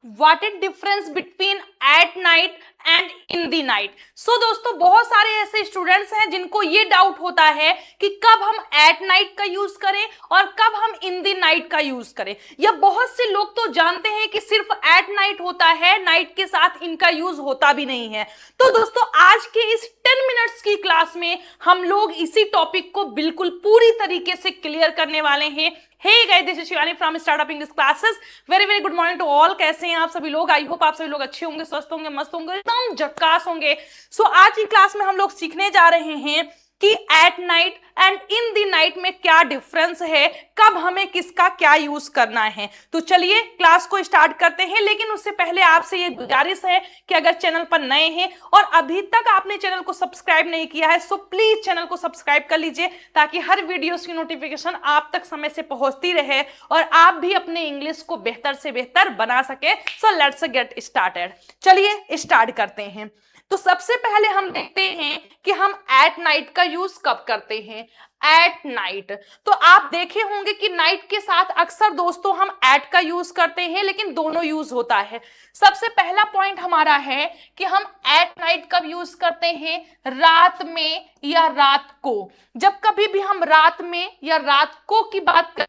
What is difference between at night and in the night. So दोस्तों, बहुत सारे ऐसे स्टूडेंट्स हैं जिनको ये डाउट होता है कि कब हम एट नाइट का यूज करें और कब हम इन दी नाइट का यूज करें। या बहुत से लोग तो जानते हैं कि सिर्फ एट नाइट होता है, नाइट के साथ इनका यूज होता भी नहीं है। तो दोस्तों, आज के इस 10 मिनट्स की क्लास में हम लोग इसी टॉपिक को बिल्कुल पूरी तरीके से क्लियर करने वाले हैं। Hey guys, this is Shivani from startup English classes. Very very good morning to all. कैसे हैं आप सभी लोग? आई होप आप सभी लोग अच्छे होंगे, स्वस्थ होंगे, मस्त होंगे, एकदम झक्कास होंगे। सो आज की क्लास में हम लोग सीखने जा रहे हैं कि eight night and in the night में क्या डिफरेंस है, कब हमें किसका क्या यूज करना है। तो चलिए क्लास को स्टार्ट करते हैं। लेकिन उससे पहले आपसे ये गुजारिश है कि अगर चैनल पर नए हैं और अभी तक आपने चैनल को सब्सक्राइब नहीं किया है, सो प्लीज चैनल को सब्सक्राइब कर लीजिए ताकि हर वीडियोस की नोटिफिकेशन आप तक समय से पहुंचती रहे और आप भी अपने इंग्लिश को बेहतर से बेहतर बना सके। So let's get started. चलिए स्टार्ट करते हैं। तो सबसे पहले हम देखते हैं कि हम एट नाइट का यूज कब करते हैं। एट नाइट, तो आप देखे होंगे कि नाइट के साथ अक्सर दोस्तों हम एट का यूज करते हैं, लेकिन दोनों यूज होता है। सबसे पहला पॉइंट हमारा है कि हम एट नाइट कब यूज करते हैं, रात में या रात को। जब कभी भी हम रात में या रात को की बात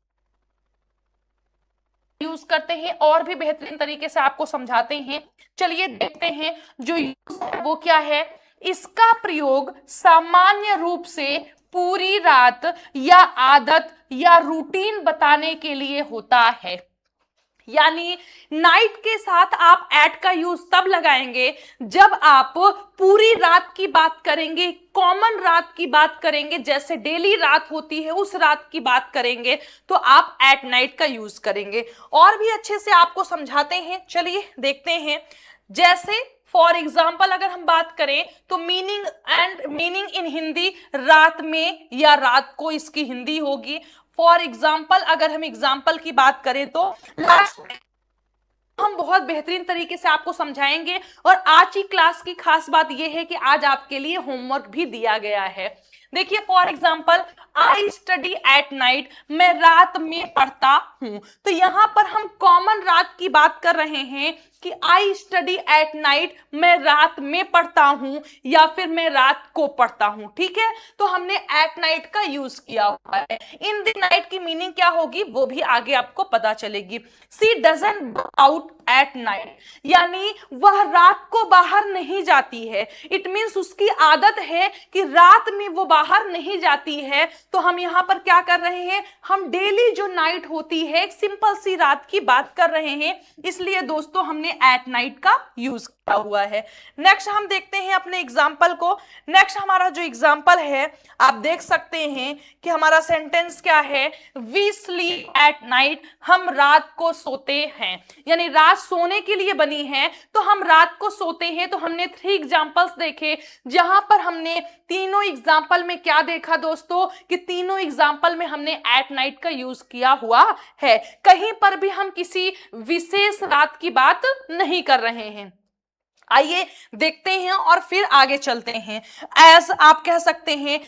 यूज करते हैं और भी बेहतरीन तरीके से आपको समझाते हैं। चलिए देखते हैं जो यूज है वो क्या है। इसका प्रयोग सामान्य रूप से पूरी रात या आदत या रूटीन बताने के लिए होता है। यानी नाइट के साथ आप एट का यूज तब लगाएंगे जब आप पूरी रात की बात करेंगे, कॉमन रात की बात करेंगे, जैसे डेली रात होती है उस रात की बात करेंगे तो आप एट नाइट का यूज करेंगे। और भी अच्छे से आपको समझाते हैं, चलिए देखते हैं। जैसे फॉर एग्जाम्पल अगर हम बात करें तो मीनिंग इन हिंदी रात में या रात को इसकी हिंदी होगी। फॉर एग्जाम्पल अगर हम एग्जाम्पल की बात करें तो हम बहुत बेहतरीन तरीके से आपको समझाएंगे। और आज की क्लास की खास बात यह है कि आज आपके लिए होमवर्क भी दिया गया है। देखिए for example, I study at night, मैं रात में पढ़ता हूं। तो यहां पर हम कॉमन रात की बात कर रहे हैं कि आई स्टडी एट नाइट, मैं रात में पढ़ता हूं या फिर मैं रात को पढ़ता हूं। ठीक है, तो हमने एट नाइट का यूज किया हुआ है। इन द नाइट की मीनिंग क्या होगी वो भी आगे आपको पता चलेगी। She doesn't go out at night, यानी वह रात को बाहर नहीं जाती है। इट मीन्स उसकी आदत है कि रात में वो बाहर नहीं जाती है। तो हम यहां पर क्या कर रहे हैं, हम डेली जो नाइट होती है एक सिंपल सी रात की बात कर रहे हैं, इसलिए दोस्तों हमने एट नाइट का यूज किया हुआ है। नेक्स्ट हम देखते हैं अपने एग्जाम्पल को। नेक्स्ट हमारा जो एग्जाम्पल है आप देख सकते हैं कि हमारा सेंटेंस क्या है, वी स्लीप एट नाइट, हम रात को सोते हैं। यानी रात सोने के लिए बनी है तो हम रात को सोते हैं। तो हमने 3 एग्जाम्पल्स देखे जहां पर हमने तीनों एग्जाम्पल में क्या देखा दोस्तों कि तीनों एग्जाम्पल में हमने एट नाइट का यूज किया हुआ है। कहीं पर भी हम किसी विशेष रात की बात नहीं कर रहे हैं। आइए देखते हैं और फिर आगे चलते हैं। एज आप कह सकते हैं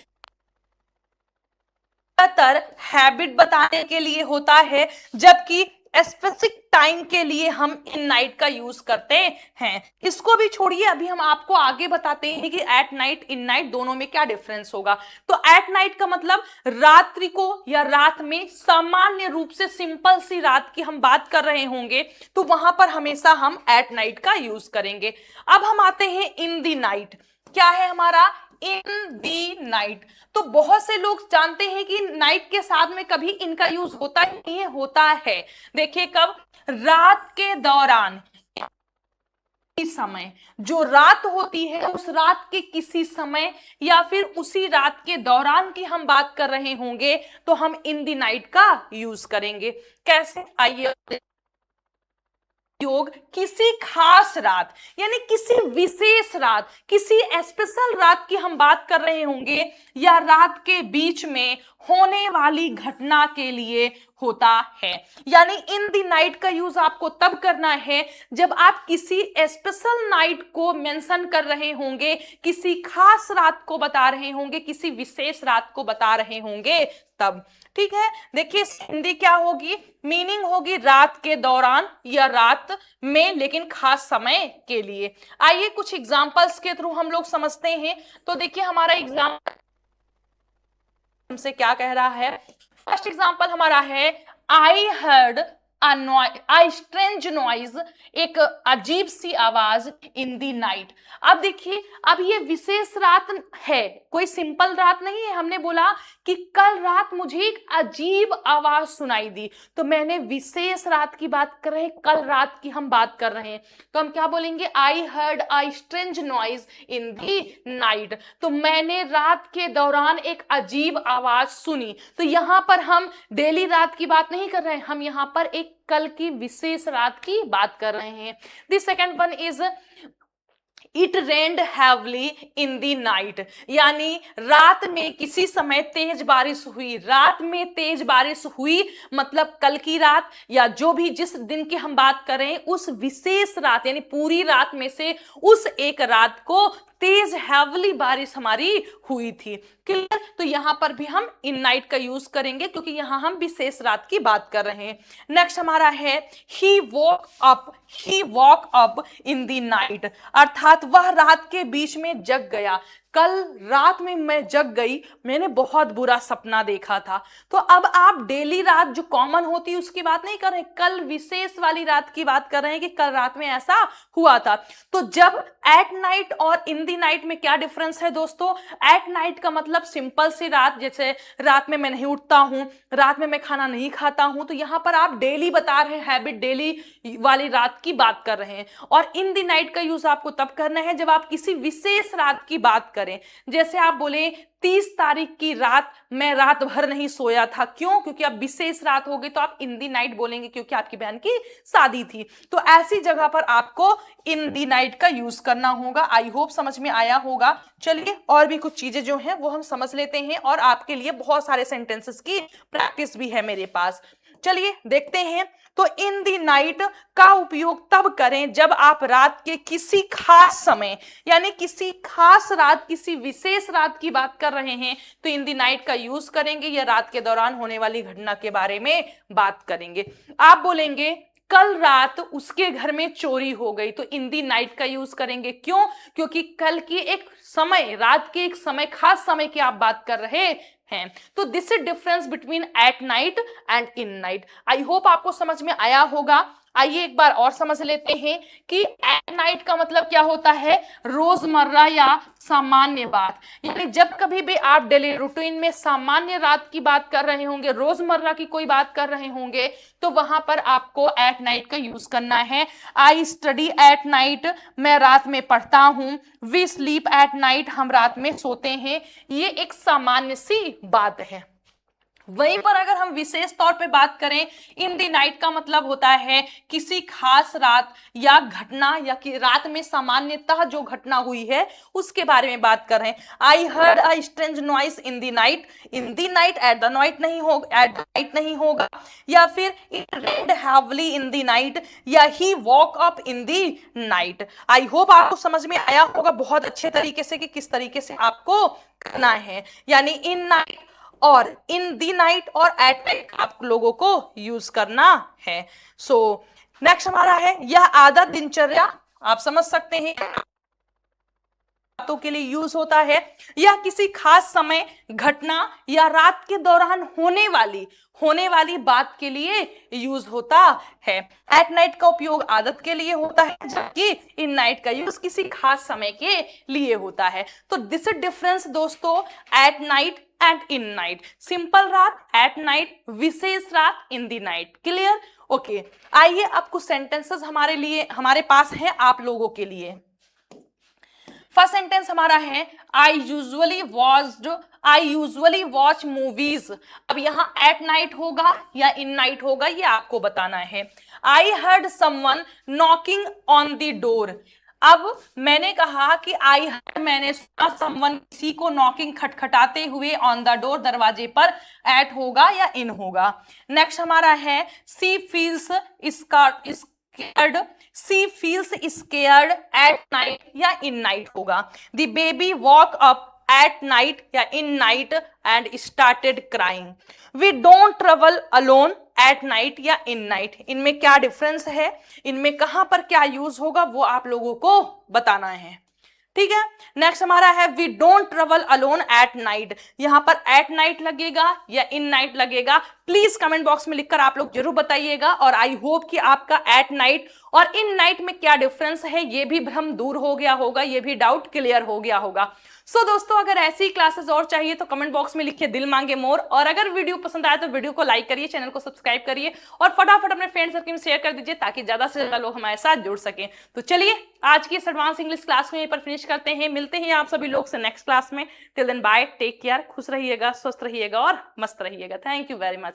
हैबिट बताने के लिए होता है, जबकि स्पेसिफिक टाइम के लिए हम इन नाइट का यूज करते हैं। इसको भी छोड़िए, अभी हम आपको आगे बताते हैं कि एट नाइट इन नाइट दोनों में क्या डिफरेंस होगा। तो एट नाइट का मतलब रात्रि को या रात में, सामान्य रूप से सिंपल सी रात की हम बात कर रहे होंगे तो वहां पर हमेशा हम एट नाइट का यूज करेंगे। अब हम आते हैं इन दी नाइट। क्या है हमारा इन दी नाइट? तो बहुत से लोग जानते हैं कि नाइट के साथ में कभी इनका यूज होता ही नहीं होता है। देखिए कब, रात के दौरान, समय जो रात होती है उस रात के किसी समय या फिर उसी रात के दौरान की हम बात कर रहे होंगे तो हम इन दी नाइट का यूज करेंगे। कैसे, आइए। योग किसी खास रात, यानी किसी विशेष रात, किसी स्पेशल रात की हम बात कर रहे होंगे या रात के बीच में होने वाली घटना के लिए होता है। यानी इन द नाइट का यूज आपको तब करना है जब आप किसी स्पेशल नाइट को मेंशन कर रहे होंगे, किसी खास रात को बता रहे होंगे, किसी विशेष रात को बता रहे होंगे तब। ठीक है, देखिए हिंदी क्या होगी, मीनिंग होगी रात के दौरान या रात में, लेकिन खास समय के लिए। आइए कुछ एग्जांपल्स के थ्रू हम लोग समझते हैं। तो देखिए हमारा एग्जाम्पल हमसे क्या कह रहा है। फर्स्ट एग्जांपल हमारा है आई हर्ड अ स्ट्रेंज नॉइज, एक अजीब सी आवाज इन दी नाइट। अब देखिए, अब ये विशेष रात है, कोई सिंपल रात नहीं है। हमने बोला कि कल रात मुझे एक अजीब आवाज सुनाई दी, तो मैंने विशेष रात की बात कर रहे हैं, कल रात की हम बात कर रहे हैं, तो हम क्या बोलेंगे, आई heard a strange noise in the night. तो मैंने रात के दौरान एक अजीब आवाज सुनी। तो यहां पर हम डेली रात की बात नहीं कर रहे हैं, हम यहां पर एक कल की विशेष रात की बात कर रहे हैं। The second one is it rained heavily in the night, यानी रात में किसी समय तेज बारिश हुई। रात में तेज बारिश हुई मतलब कल की रात या जो भी जिस दिन की हम बात कर रहे हैं उस विशेष रात, यानी पूरी रात में से उस एक रात को तेज हैवली बारिश हमारी हुई थी। क्लियर? तो यहां पर भी हम इन नाइट का यूज करेंगे क्योंकि यहां हम विशेष रात की बात कर रहे हैं। नेक्स्ट हमारा है he woke up in the night, अर्थात वह रात के बीच में जग गया। कल रात में मैं जग गई, मैंने बहुत बुरा सपना देखा था। तो अब आप डेली रात जो कॉमन होती है उसकी बात नहीं कर रहे, कल विशेष वाली रात की बात कर रहे हैं कि कल रात में ऐसा हुआ था। तो जब एट नाइट और इन दी नाइट में क्या डिफरेंस है दोस्तों? एट नाइट का मतलब सिंपल सी रात, जैसे रात में मैं नहीं उठता हूं, रात में मैं खाना नहीं खाता हूं, तो यहां पर आप डेली बता रहे हैं, हैबिट डेली वाली रात की बात कर रहे हैं। और इन दी नाइट का यूज आपको तब करना है जब आप किसी विशेष रात की बात करें। जैसे आप बोले 30 तारीख की रात मैं रात भर नहीं सोया था। क्यों? क्योंकि अब विशेष रात हो गई तो आप इन दी नाइट बोलेंगे क्योंकि आपकी बहन की शादी थी। तो ऐसी जगह पर आपको इन दी नाइट का यूज करना होगा। आई होप समझ में आया होगा। चलिए और भी कुछ चीजें जो हैं वो हम समझ लेते हैं और आपके लिए बहुत सारे सेंटेंसेस की प्रैक्टिस भी है मेरे पास। चलिए देखते हैं। तो इन दी नाइट का उपयोग तब करें जब आप रात के किसी खास समय, यानी किसी खास रात, किसी विशेष रात की बात कर रहे हैं तो इन दी नाइट का यूज करेंगे, या रात के दौरान होने वाली घटना के बारे में बात करेंगे। आप बोलेंगे कल रात उसके घर में चोरी हो गई, तो इन दी नाइट का यूज करेंगे। क्यों? क्योंकि कल की एक समय, रात के एक समय, खास समय की आप बात कर रहे हैं। तो this is difference between at night and in night. I hope आपको समझ में आया होगा। आइए एक बार और समझ लेते हैं कि एट नाइट का मतलब क्या होता है, रोजमर्रा या सामान्य बात। यानी जब कभी भी आप डेली रूटीन में सामान्य रात की बात कर रहे होंगे, रोजमर्रा की कोई बात कर रहे होंगे, तो वहां पर आपको एट नाइट का यूज करना है। आई स्टडी एट नाइट, मैं रात में पढ़ता हूं। वी स्लीप एट नाइट, हम रात में सोते हैं। ये एक सामान्य सी बात है। वहीं पर अगर हम विशेष तौर पे बात करें, इन दी नाइट का मतलब होता है किसी खास रात या घटना, या कि रात में सामान्यतः जो घटना हुई है उसके बारे में बात कर रहे हैं। I heard a strange noise in the night, in the night at the night नहीं होगा, एट द नाइट नहीं होगा, या फिर it rained heavily in the night, या he woke up in the night. I hope आपको समझ में आया होगा बहुत अच्छे तरीके से कि किस तरीके से आपको करना है। यानी इन नाइट और इन दी नाइट और एट नाइट आप लोगों को यूज करना है। सो नेक्स्ट हमारा है यह आदत दिनचर्या, आप समझ सकते हैं बातों के लिए यूज होता है। यह किसी खास समय, घटना या रात के दौरान होने वाली बात के लिए यूज होता है। एट नाइट का उपयोग आदत के लिए होता है, जबकि इन नाइट का यूज किसी खास समय के लिए होता है। तो दिस इज डिफरेंस दोस्तों, eight night and in night. Simple रात एट नाइट, विशेष रात इन दी नाइट। क्लियर? ओके, आइए अब कुछ सेंटेंसेस हमारे पास है आप लोगों के लिए। फर्स्ट सेंटेंस हमारा है आई यूजुअली वॉच मूवीज। अब यहां एट नाइट होगा या इन नाइट होगा ये आपको बताना है। I heard someone knocking on the door. अब मैंने कहा कि आई हर्ड, मैंने सुना, समवन, किसी को, नॉकिंग, खटखटाते हुए, ऑन द डोर, दरवाजे पर, एट होगा या इन होगा। नेक्स्ट हमारा है she feels scared, she feels scared at night या इन नाइट होगा। The baby woke up at night या in night and started crying. We don't travel alone at night या इन नाइट। इनमें क्या डिफरेंस है, इनमें कहां पर क्या यूज होगा वो आप लोगों को बताना है, ठीक है। नेक्स्ट हमारा है we don't travel alone at night. यहां पर एट नाइट लगेगा या इन नाइट लगेगा, प्लीज कमेंट बॉक्स में लिखकर आप लोग जरूर बताइएगा। और आई होप कि आपका एट नाइट और इन नाइट में क्या डिफरेंस है ये भी भ्रम दूर हो गया होगा, ये भी डाउट क्लियर हो गया होगा। सो दोस्तों, अगर ऐसी क्लासेस और चाहिए तो कमेंट बॉक्स में लिखिए दिल मांगे मोर। और अगर वीडियो पसंद आए तो वीडियो को लाइक करिए, चैनल को सब्सक्राइब करिए और फटाफट अपने फ्रेंड सर्कल में शेयर कर दीजिए ताकि ज्यादा से ज्यादा लोग हमारे साथ जुड़ सकें। तो चलिए आज की इस एडवांस इंग्लिश क्लास को यहीं पर फिनिश करते हैं। मिलते हैं आप सभी लोग से नेक्स्ट क्लास में। Till then bye, take care, खुश रहिएगा, स्वस्थ रहिएगा और मस्त रहिएगा। Thank you very much.